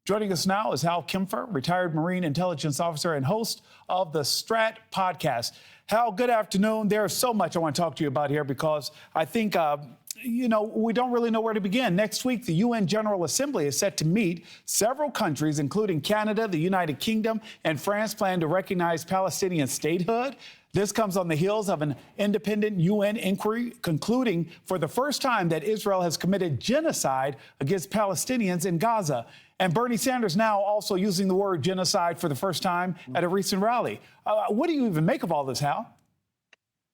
Joining us now is Hal Kempfer, retired Marine intelligence officer and host of the Strat podcast. Hal, good afternoon. There's so much I want to talk to you about here because I think, we don't really know where to begin. Next week, the UN General Assembly is set to meet. Several countries, including Canada, the United Kingdom, and France, plan to recognize Palestinian statehood. This comes on the heels of an independent UN inquiry concluding for the first time that Israel has committed genocide against Palestinians in Gaza. And Bernie Sanders now also using the word genocide for the first time at a recent rally. What do you even make of all this, Hal?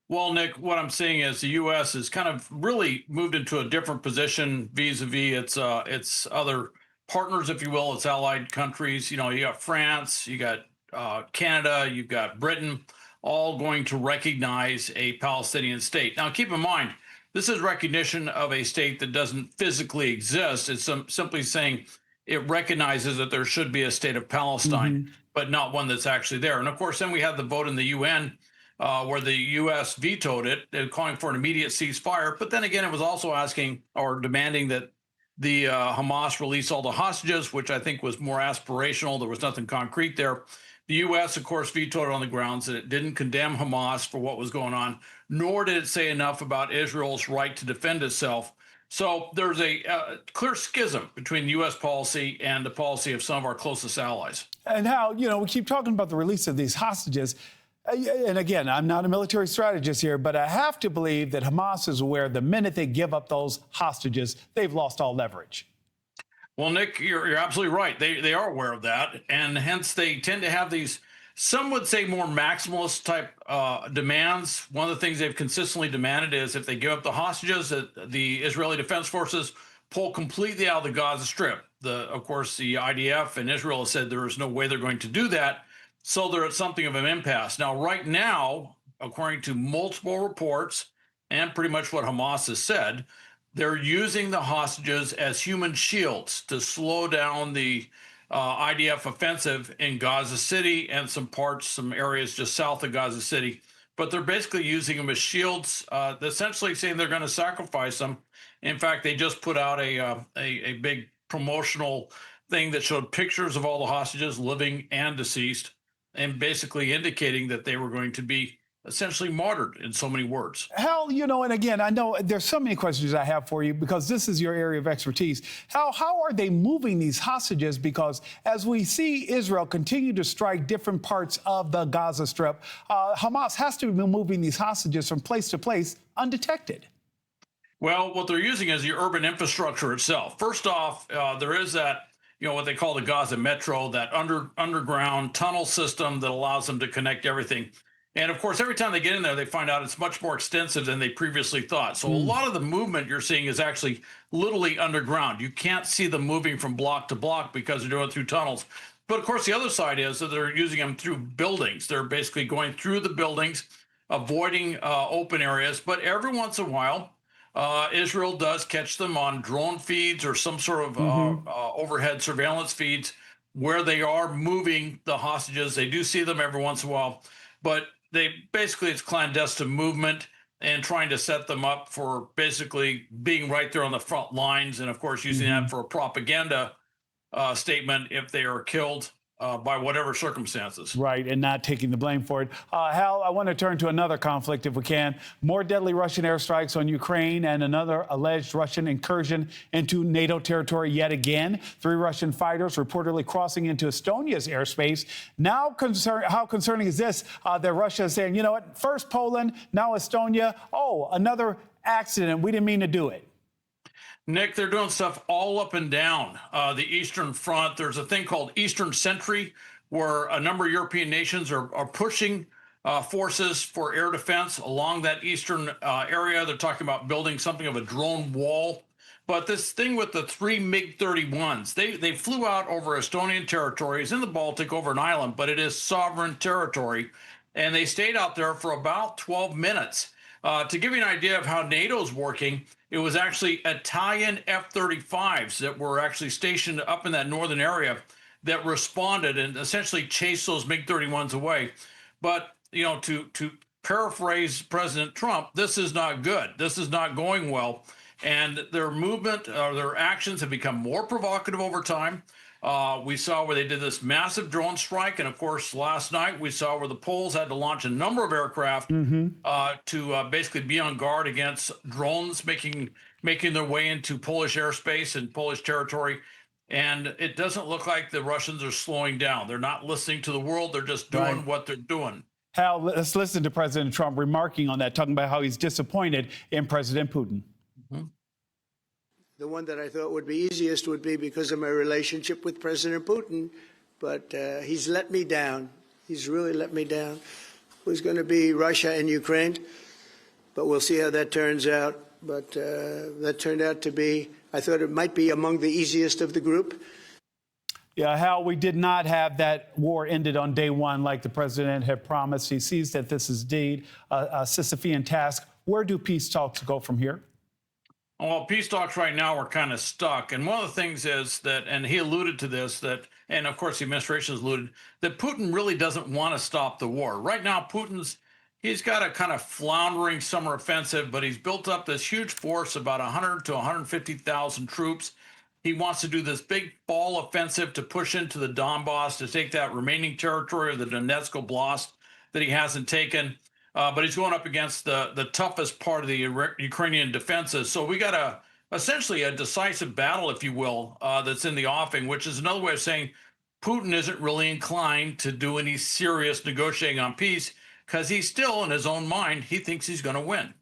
Well, Nick, what I'm seeing is the U.S. has kind of really moved into a different position vis-a-vis its other partners, if you will, its allied countries. You got France, you got Canada, you've got Britain, all going to recognize a Palestinian state. Now, keep in mind, this is recognition of a state that doesn't physically exist. It's simply saying it recognizes that there should be a state of Palestine, but not one that's actually there. And of course, then we had the vote in the UN where the U.S. vetoed it, calling for an immediate ceasefire. But then again, it was also asking or demanding that the Hamas release all the hostages, which I think was more aspirational. There was nothing concrete there. The U.S., of course, vetoed it on the grounds that it didn't condemn Hamas for what was going on, nor did it say enough about Israel's right to defend itself. So there's a clear schism between U.S. policy and the policy of some of our closest allies. And how, we keep talking about the release of these hostages. And again, I'm not a military strategist here, but I have to believe that Hamas is aware the minute they give up those hostages, they've lost all leverage. Well, Nick, you're absolutely right. They are aware of that, and hence they tend to have these, some would say, more maximalist type demands. One of the things they've consistently demanded is if they give up the hostages, that the Israeli Defense Forces pull completely out of the Gaza Strip. Of course, the IDF and Israel have said there is no way they're going to do that, so they're at something of an impasse. Now, right now, according to multiple reports and pretty much what Hamas has said, they're using the hostages as human shields to slow down the IDF offensive in Gaza City and some areas just south of Gaza City. But they're basically using them as shields, essentially saying they're going to sacrifice them. In fact, they just put out a big promotional thing that showed pictures of all the hostages, living and deceased, and basically indicating that they were going to be essentially martyred in so many words. Hal, and again, I know there's so many questions I have for you because this is your area of expertise. Hal, how are they moving these hostages? Because as we see Israel continue to strike different parts of the Gaza Strip, Hamas has to be moving these hostages from place to place undetected. Well, what they're using is the urban infrastructure itself. First off, there is that, what they call the Gaza Metro, that underground tunnel system that allows them to connect everything. And of course, every time they get in there, they find out it's much more extensive than they previously thought. So a lot of the movement you're seeing is actually literally underground. You can't see them moving from block to block because they're doing it through tunnels. But of course, the other side is that they're using them through buildings. They're basically going through the buildings, avoiding open areas. But every once in a while, Israel does catch them on drone feeds or some sort of overhead surveillance feeds where they are moving the hostages. They do see them every once in a while, but it's clandestine movement and trying to set them up for basically being right there on the front lines. And of course, using that for a propaganda statement if they are killed by whatever circumstances. Right, and not taking the blame for it. Hal, I want to turn to another conflict if we can. More deadly Russian airstrikes on Ukraine and another alleged Russian incursion into NATO territory yet again. 3 Russian fighters reportedly crossing into Estonia's airspace. Now, how concerning is this that Russia is saying, first Poland, now Estonia. Oh, another accident. We didn't mean to do it. Nick, they're doing stuff all up and down the Eastern Front. There's a thing called Eastern Sentry, where a number of European nations are pushing forces for air defense along that eastern area. They're talking about building something of a drone wall. But this thing with the 3 MiG-31s, they flew out over Estonian territories in the Baltic over an island, but it is sovereign territory. And they stayed out there for about 12 minutes. To give you an idea of how NATO's working, it was actually Italian F-35s that were actually stationed up in that northern area that responded and essentially chased those MiG-31s away. But, to paraphrase President Trump, this is not good. This is not going well. And their movement, their actions have become more provocative over time. We saw where they did this massive drone strike. And of course, last night we saw where the Poles had to launch a number of aircraft to basically be on guard against drones making their way into Polish airspace and Polish territory. And it doesn't look like the Russians are slowing down. They're not listening to the world. They're just doing what they're doing. Hal, let's listen to President Trump remarking on that, talking about how he's disappointed in President Putin. The one that I thought would be easiest would be because of my relationship with President Putin, but he's let me down. He's really let me down. It was going to be Russia and Ukraine, but we'll see how that turns out. But that turned out to be, I thought it might be among the easiest of the group. Yeah, Hal, we did not have that war ended on day one like the president had promised. He sees that this is indeed a Sisyphean task. Where do peace talks go from here? Well, peace talks right now are kind of stuck. And one of the things is that, and he alluded to this, that, and of course the administration has alluded, that Putin really doesn't want to stop the war. Right now, he's got a kind of floundering summer offensive, but he's built up this huge force, about 100 to 150,000 troops. He wants to do this big fall offensive to push into the Donbass, to take that remaining territory of the Donetsk Oblast that he hasn't taken. But he's going up against the toughest part of the Ukrainian defenses. So we got essentially a decisive battle, if you will, that's in the offing, which is another way of saying Putin isn't really inclined to do any serious negotiating on peace, because he's still, in his own mind, he thinks he's going to win.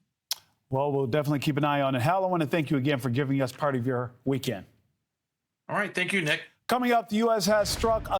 Well, we'll definitely keep an eye on it. Hal, I want to thank you again for giving us part of your weekend. All right. Thank you, Nick. Coming up, the U.S. has struck